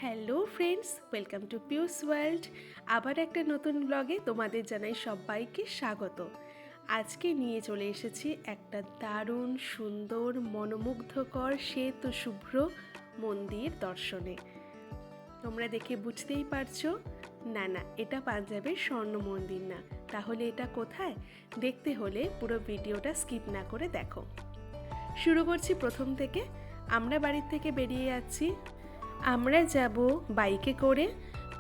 Hello friends, welcome to পিউস world. আবার একটা নতুন ব্লগে তোমাদের জানাই সবাইকে স্বাগত। আজকে নিয়ে চলে এসেছি একটা দারুণ সুন্দর মনোমুগ্ধকর শ্বেত শুভ্র মন্দির দর্শনে। তোমরা দেখে বুঝতেই পারছো, না এটা পাঞ্জাবের স্বর্ণ মন্দির না। তাহলে এটা কোথায়? দেখতে হলে পুরো ভিডিওটা স্কিপ না করে দেখো। শুরু করছি প্রথম থেকে। আমরা বাড়ির থেকে বেরিয়ে যাচ্ছি। আমরা যাব বাইকে করে।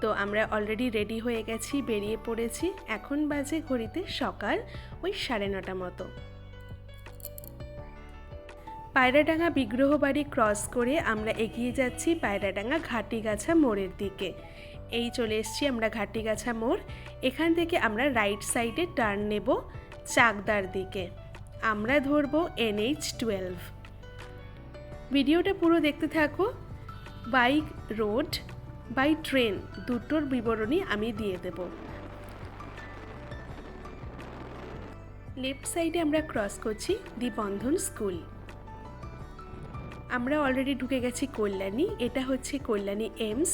তো আমরা অলরেডি রেডি হয়ে গেছি, বেরিয়ে পড়েছি। এখন বাজে ঘড়িতে সকাল ওই 9:30 মতো। পায়রাডাঙ্গা বিগ্রহ বাড়ি ক্রস করে আমরা এগিয়ে যাচ্ছি পায়রাডাঙ্গা ঘাটিগাছা মোড়ের দিকে। এই চলে এসেছি আমরা ঘাটিগাছা মোড়। এখান থেকে আমরা রাইট সাইডে টার্ন নেব চাকদার দিকে। আমরা ধরবো NH-12। ভিডিওটা পুরো দেখতে থাকো। বাইক, রোড, বাই ট্রেন দুটোর বিবরণী আমি দিয়ে দেব। লেফট সাইডে আমরা ক্রস করছি দি বন্ধন স্কুল। আমরা অলরেডি ঢুকে গেছি কল্যাণী। এটা হচ্ছে কল্যাণী এমস।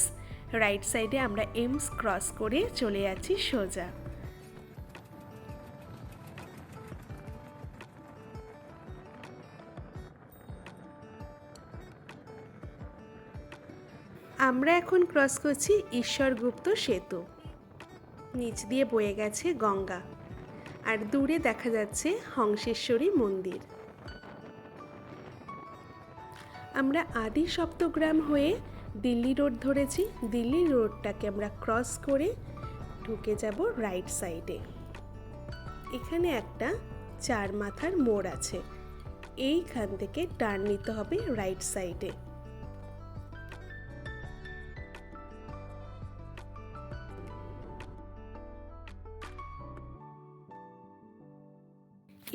রাইট সাইডে আমরা এমস ক্রস করে চলে যাচ্ছি সোজা। আমরা এখন ক্রস করছি ঈশ্বরগুপ্ত সেতু। নিচ দিয়ে বয়ে গেছে গঙ্গা, আর দূরে দেখা যাচ্ছে হংসেশ্বরী মন্দির। আমরা আদি সপ্তগ্রাম হয়ে দিল্লি রোড ধরেছি। দিল্লি রোডটাকে আমরা ক্রস করে ঢুকে যাব রাইট সাইডে। এখানে একটা 4 মাথার মোড় আছে। এইখান থেকে টার্ন নিতে হবে রাইট সাইডে।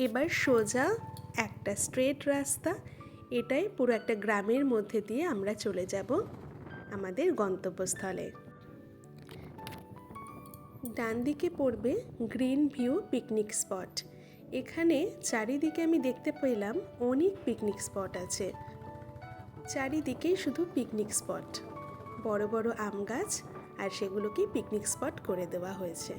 এবার সোজা একটা স্ট্রেট রাস্তা। এটাই পুরো একটা গ্রামের মধ্যে দিয়ে আমরা চলে যাব আমাদের গন্তব্যস্থলে। ডান দিকে পড়বে গ্রিন ভিউ পিকনিক স্পট। এখানে চারিদিকে আমি দেখতে পেলাম অনেক পিকনিক স্পট আছে। চারিদিকেই শুধু পিকনিক স্পট, বড় বড় আম গাছ, আর সেগুলোকে পিকনিক স্পট করে দেওয়া হয়েছে।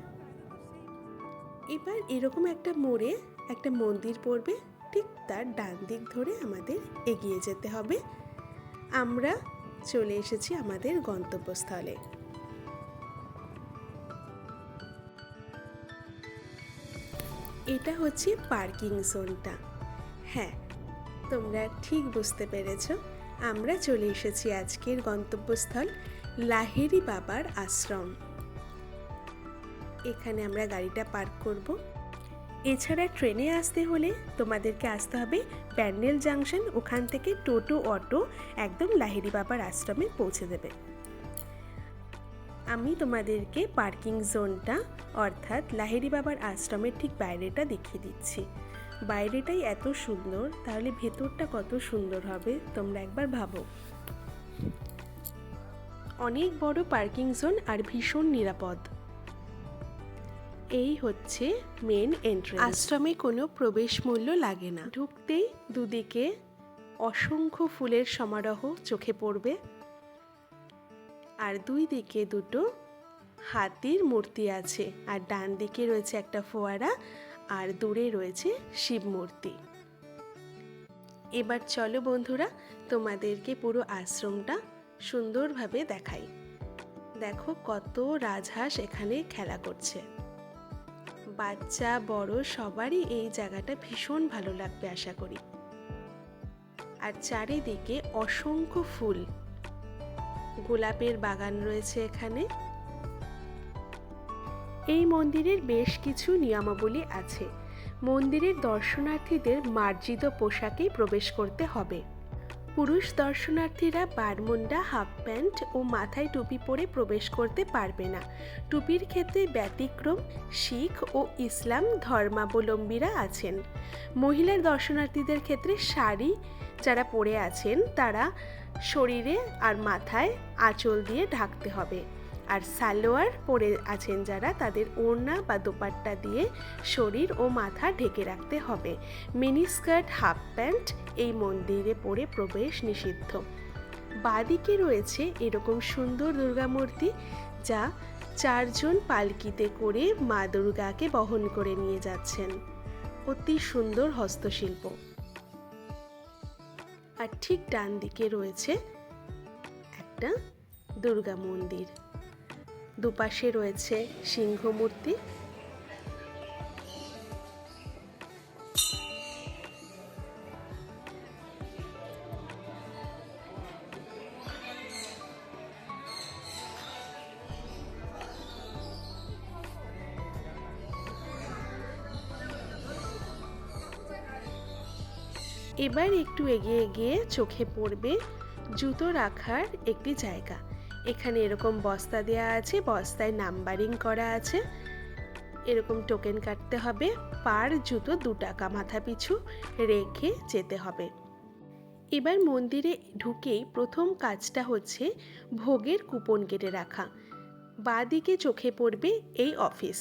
এবার এরকম একটা মোড়ে একটা মন্দির পড়বে, ঠিক তার ডান দিক ধরে আমাদের এগিয়ে যেতে হবে। আমরা চলে এসেছি আমাদের গন্তব্যস্থলে। এটা হচ্ছে পার্কিং জোনটা। হ্যাঁ, তোমরা ঠিক বুঝতে পেরেছ, আমরা চলে এসেছি আজকের গন্তব্যস্থল লাহেরি বাবার আশ্রম। এখানে আমরা গাড়িটা পার্ক করব। এছাড়া ট্রেনে আসতে হলে তোমাদেরকে আসতে হবে প্যান্ডেল জাংশন। ওখান থেকে টোটো অটো একদম লাহেরি বাবার আশ্রমে পৌঁছে দেবে। আমি তোমাদেরকে পার্কিং জোনটা অর্থাৎ লাহেরি বাবার আশ্রমের ঠিক বাইরেটা দেখিয়ে দিচ্ছি। বাইরেটাই এত সুন্দর, তাহলে ভেতরটা কত সুন্দর হবে তোমরা একবার ভাবো। অনেক বড় পার্কিং জোন আর ভীষণ নিরাপদ। এই হচ্ছে মেন এন্ট্রেন্স। আশ্রমে কোনো প্রবেশ মূল্য লাগে না। ঢুকতেই দুদিকে অসংখ্য ফুলের সমারোহ চোখে পড়বে, আর দুই দিকে দুটো হাতির মূর্তি আছে, আর ডান দিকে রয়েছে একটা ফোয়ারা, আর দূরে রয়েছে শিব মূর্তি। এবার চলো বন্ধুরা, তোমাদেরকে পুরো আশ্রমটা সুন্দরভাবে দেখাই। দেখো কত রাজহাঁস এখানে খেলা করছে। বাচ্চা বড় সবারই এই জায়গাটা ভীষণ ভালো লাগবে আশা করি। আর চারিদিকে অসংখ্য ফুল, গোলাপের বাগান রয়েছে এখানে। এই মন্দিরের বেশ কিছু নিয়মাবলী আছে। মন্দিরের দর্শনার্থীদের মার্জিত পোশাকেই প্রবেশ করতে হবে। পুরুষ দর্শনার্থীরা বারমুন্ডা, হাফ প্যান্ট ও মাথায় টুপি পরে প্রবেশ করতে পারবে না। টুপির ক্ষেত্রে ব্যতিক্রম শিখ ও ইসলাম ধর্মাবলম্বীরা আছেন। মহিলা দর্শনার্থীদের ক্ষেত্রে শাড়ি যারা পরে আছেন তারা শরীরে আর মাথায় আঁচল দিয়ে ঢাকতে হবে। আর সালোয়ার পরে আছেন যারা, তাদের ওড়না বা দোপাট্টা দিয়ে শরীর ও মাথা ঢেকে রাখতে হবে। মিনি স্কার্ট, হাফ প্যান্ট এই মন্দিরে পরে প্রবেশ নিষিদ্ধ। বাঁদিকে রয়েছে এরকম সুন্দর দুর্গা মূর্তি, যা 4 জন পালকিতে করে মা দুর্গাকে বহন করে নিয়ে যাচ্ছেন। অতি সুন্দর হস্তশিল্প। আর ঠিক ডান দিকে রয়েছে একটা দুর্গা মন্দির, দুপাশে রয়েছে সিংহ মূর্তি। এবার একটু এগিয়ে গিয়ে চোখে পড়বে জুতো রাখার একটি জায়গা। এখানে এরকম বস্তা দেওয়া আছে, বস্তায় নাম্বারিং করা আছে, এরকম টোকেন কাটতে হবে, পার জুতো 2 টাকা মাথা পিছু রেখে যেতে হবে। এবার মন্দিরে ঢুকেই প্রথম কাজটা হচ্ছে ভোগের কুপন কেটে রাখা। বাঁদিকে চোখে পড়বে এই অফিস,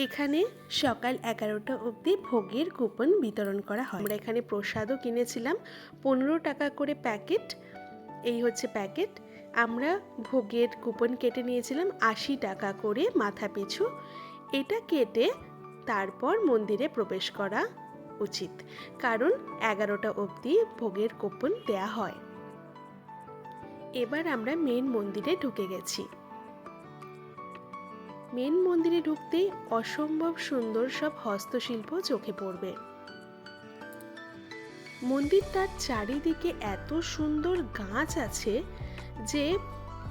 এখানে সকাল 11টা অবধি ভোগের কুপন বিতরণ করা হয়। আমরা এখানে প্রসাদও কিনেছিলাম, 15 টাকা করে প্যাকেট। এই হচ্ছে প্যাকেট। আমরা ভোগের কুপন কেটে নিয়েছিলাম 80 টাকা করে মাথা পিছু। এটা কেটে তারপর মন্দিরে প্রবেশ করা উচিত, কারণ 11টা অবধি ভোগের কুপন দেয়া হয়। এবার আমরা মেন মন্দিরে ঢুকে গেছি। মেন মন্দিরে ঢুকতেই অসম্ভব সুন্দর সব হস্তশিল্প চোখে পড়বে। মন্দিরটার চারিদিকে এত সুন্দর গাছ আছে যে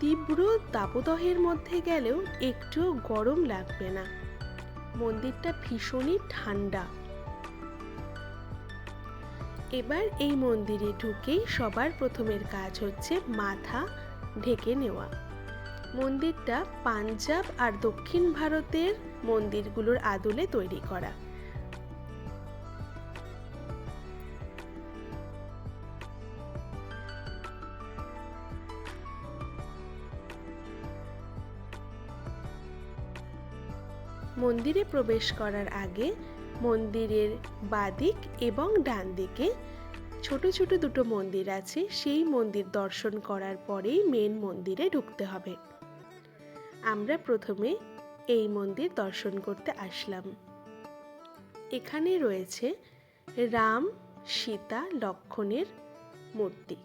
তীব্র দাবদাহের মধ্যে গেলেও একটু গরম লাগবে না। মন্দিরটা ভীষণই ঠান্ডা। এবার এই মন্দিরে ঢুকেই সবার প্রথমের কাজ হচ্ছে মাথা ঢেকে নেওয়া। মন্দিরটা পাঞ্জাব আর দক্ষিণ ভারতের মন্দিরগুলোর আদলে তৈরি করা। মন্দিরে প্রবেশ করার আগে মন্দিরের বাঁদিক এবং ডান দিকে ছোট ছোট 2টো মন্দির আছে, সেই মন্দির দর্শন করার পরেই মেন মন্দিরে ঢুকতে হবে। আমরা প্রথমে এই মন্দির দর্শন করতে আসলাম। এখানে রয়েছে রাম, সীতা, লক্ষ্মণের মূর্তি।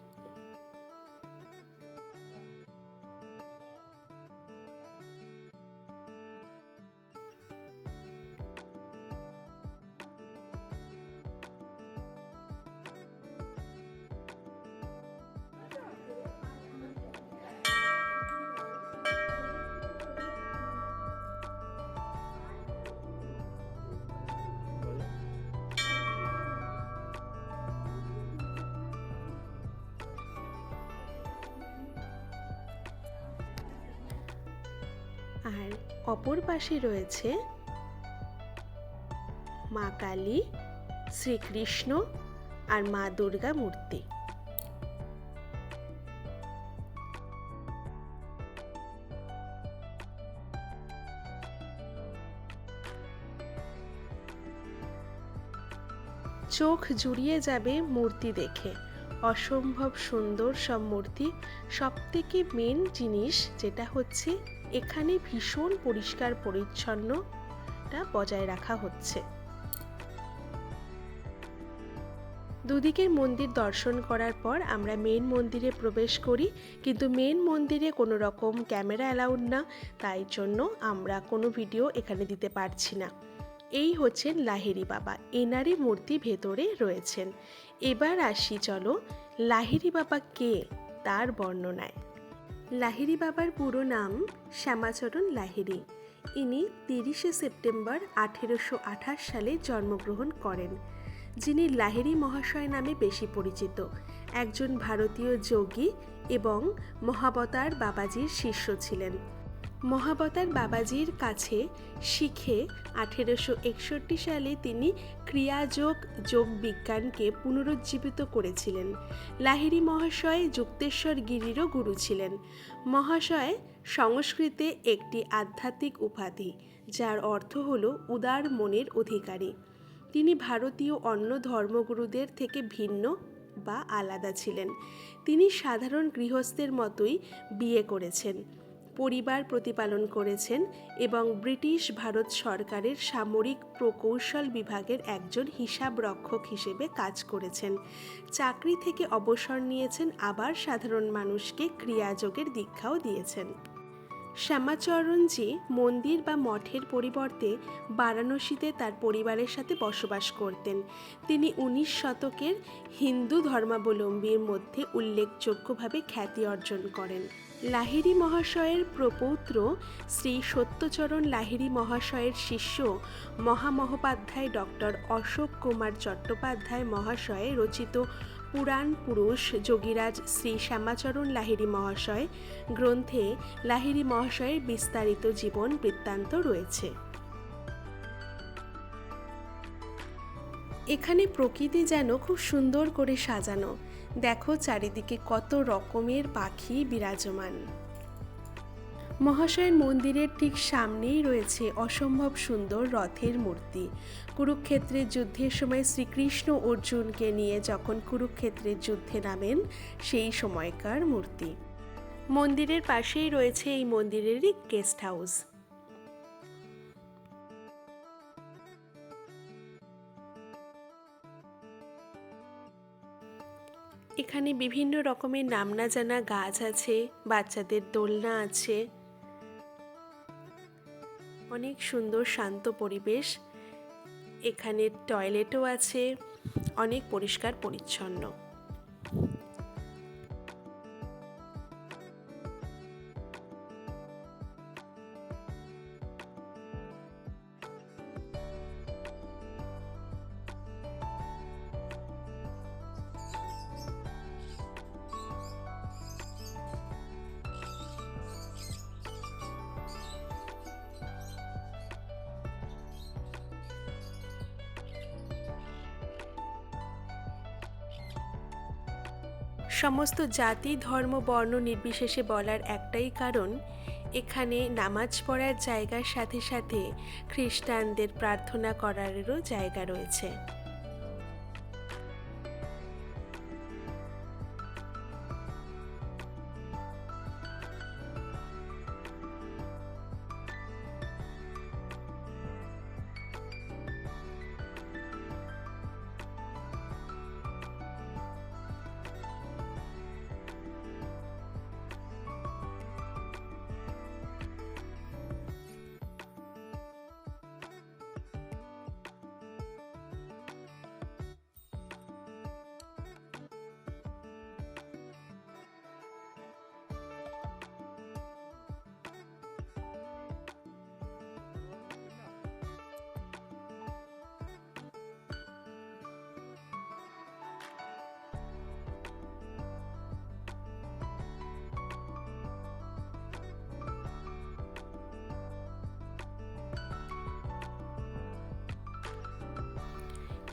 আর অপর পাশে রয়েছে মা কালী, শ্রীকৃষ্ণ আর মা দুর্গা মূর্তি। চোখ জুড়িয়ে যাবে মূর্তি দেখে, অসম্ভব সুন্দর সব মূর্তি। সবথেকে মেন জিনিস যেটা হচ্ছে এখানে ভীষণ পরিষ্কার পরিচ্ছন্নতা বজায় রাখা হচ্ছে। দুদিকের মন্দির দর্শন করার পর আমরা মেন মন্দিরে প্রবেশ করি, কিন্তু মেন মন্দিরে কোনো রকম ক্যামেরা অ্যালাউড না, তাই জন্য আমরা কোনো ভিডিও এখানে দিতে পারছি না। এই হচ্ছেন লাহিড়ী বাবা, এনারই মূর্তি ভেতরে রয়েছেন। এবার আসি চলো লাহিড়ী বাবা কে তার বর্ণনায়। লাহিড়ী বাবার পুরো নাম শ্যামাচরণ লাহিড়ী। ইনি 30শে সেপ্টেম্বর 1828 সালে জন্মগ্রহণ করেন। যিনি লাহিড়ী মহাশয় নামে বেশি পরিচিত, একজন ভারতীয় যোগী এবং মহাবতার বাবাজির শিষ্য ছিলেন। মহাবতার বাবাজির কাছে শিখে 1861 সালে তিনি ক্রিয়াযোগ যোগ বিজ্ঞানকে পুনরুজ্জীবিত করেছিলেন। লাহিড়ী মহাশয় যুক্তেশ্বর গিরিরও গুরু ছিলেন। মহাশয় সংস্কৃতে একটি আধ্যাত্মিক উপাধি, যার অর্থ হল উদার মনের অধিকারী। তিনি ভারতীয় অন্য ধর্মগুরুদের থেকে ভিন্ন বা আলাদা ছিলেন। তিনি সাধারণ গৃহস্থের মতোই বিয়ে করেছেন, পরিবার প্রতিপালন করেছেন এবং ব্রিটিশ ভারত সরকারের সামরিক প্রকৌশল বিভাগের একজন হিসাবরক্ষক হিসেবে কাজ করেছেন। চাকরি থেকে অবসর নিয়েছেন, আবার সাধারণ মানুষকে ক্রিয়াযোগের দীক্ষাও দিয়েছেন। শ্যামাচরণজি মন্দির বা মঠের পরিবর্তে বারাণসীতে তার পরিবারের সাথে বসবাস করতেন। তিনি 19 শতকের হিন্দু ধর্মাবলম্বীর মধ্যে উল্লেখযোগ্যভাবে খ্যাতি অর্জন করেন। লাহিড়ী মহাশয়ের প্রপৌত্র শ্রী সত্যচরণ লাহিড়ী মহাশয়ের শিষ্য মহামহোপাধ্যায় ডক্টর অশোক কুমার চট্টোপাধ্যায় মহাশয় রচিত পুরাণ পুরুষ যোগীরাজ শ্রী শ্যামাচরণ লাহিড়ী মহাশয় গ্রন্থে লাহিড়ী মহাশয়ের বিস্তারিত জীবন বৃত্তান্ত রয়েছে। এখানে প্রকৃতি যেন খুব সুন্দর করে সাজানো। দেখো চারিদিকে কত রকমের পাখি বিরাজমান। মহাশয়ের মন্দিরের ঠিক সামনেই রয়েছে অসম্ভব সুন্দর রথের মূর্তি। কুরুক্ষেত্রের যুদ্ধের সময় শ্রীকৃষ্ণ অর্জুনকে নিয়ে যখন কুরুক্ষেত্রের যুদ্ধে নামেন সেই সময়কার মূর্তি। মন্দিরের পাশেই রয়েছে এই মন্দিরেরই গেস্ট হাউস। এখানে বিভিন্ন রকমের নাম না জানা গাছ আছে, বাচ্চাদের দোলনা আছে, অনেক সুন্দর শান্ত পরিবেশ। এখানে টয়লেটও আছে, অনেক পরিষ্কার পরিচ্ছন্ন। সমস্ত জাতি ধর্ম বর্ণ নির্বিশেষে বলার একটাই কারণ, এখানে নামাজ পড়ার জায়গার সাথে সাথে খ্রিস্টানদের প্রার্থনা করারও জায়গা রয়েছে।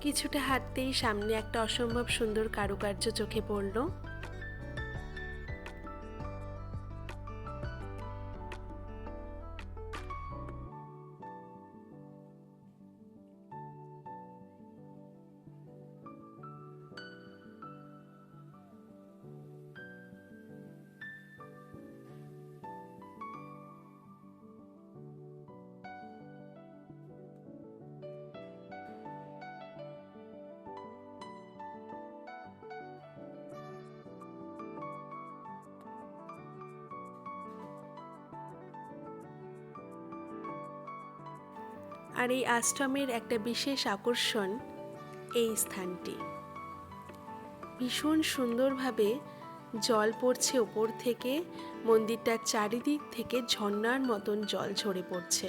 কিছুটা হাঁটতেই সামনে একটা অসম্ভব সুন্দর কারুকার্য চোখে পড়ল। আর এই আশ্রমের একটা বিশেষ আকর্ষণ এই স্থানটি। ভীষণ সুন্দরভাবে জল পড়ছে ওপর থেকে, মন্দিরটার চারিদিক থেকে ঝর্ণার মতন জল ঝরে পড়ছে।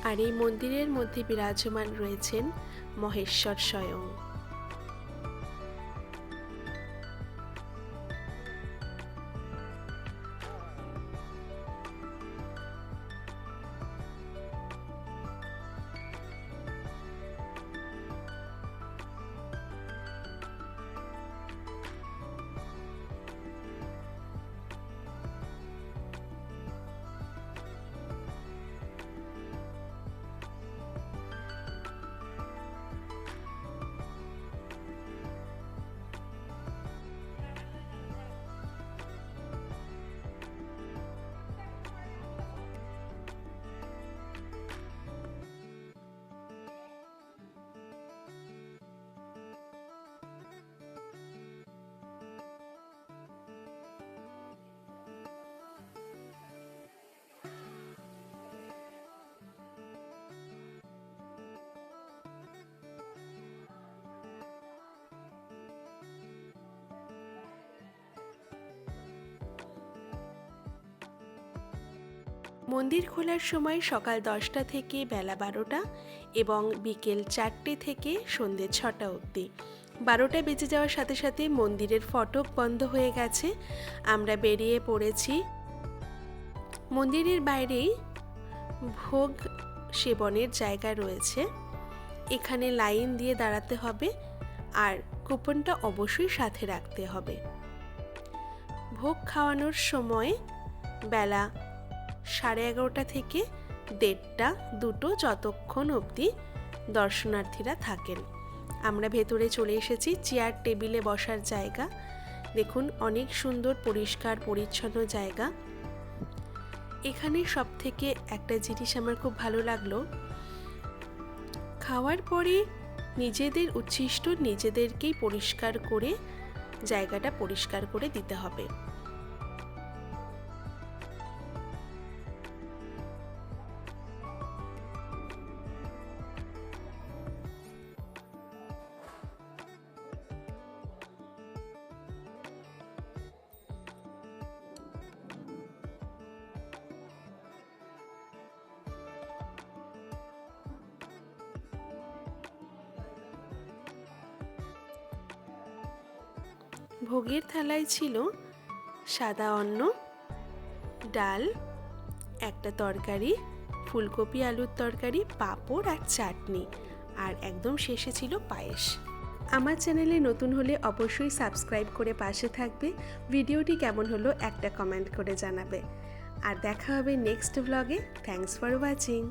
আর এই মন্দিরের মধ্যে বিরাজমান রয়েছেন মহেশ্বর স্বয়ং। মন্দির খোলার সময় সকাল 10টা থেকে বেলা 12টা এবং বিকেল 4টে থেকে সন্ধ্যে 6টা অবধি। 12টা বেজে যাওয়ার সাথে সাথে মন্দিরের ফটক বন্ধ হয়ে গেছে। আমরা বেরিয়ে পড়েছি। মন্দিরের বাইরেই ভোগ সেবনের জায়গা রয়েছে, এখানে লাইন দিয়ে দাঁড়াতে হবে আর কুপনটা অবশ্যই সাথে রাখতে হবে। ভোগ খাওয়ানোর সময় বেলা 11:30 থেকে 1:30, 2টো, যতক্ষণ অবধি দর্শনার্থীরা থাকেন। আমরা ভেতরে চলে এসেছি। চেয়ার টেবিলে বসার জায়গা দেখুন, অনেক সুন্দর পরিষ্কার পরিচ্ছন্ন জায়গা। এখানে সব থেকে একটা জিনিস আমার খুব ভালো লাগলো, খাওয়ার পরে নিজেদের উচ্ছিষ্ট নিজেদেরকেই পরিষ্কার করে জায়গাটা পরিষ্কার করে দিতে হবে। ভোগের থালায় ছিল সাদা অন্ন, ডাল, একটা তরকারি, ফুলকপি আলুর তরকারি, পাঁপড় আর চাটনি, আর একদম শেষে ছিল পায়েস। আমার চ্যানেলে নতুন হলে অবশ্যই সাবস্ক্রাইব করে পাশে থাকবে। ভিডিওটি কেমন হলো একটা কমেন্ট করে জানাবে। আর দেখা হবে নেক্সট ব্লগে। Thanks for watching.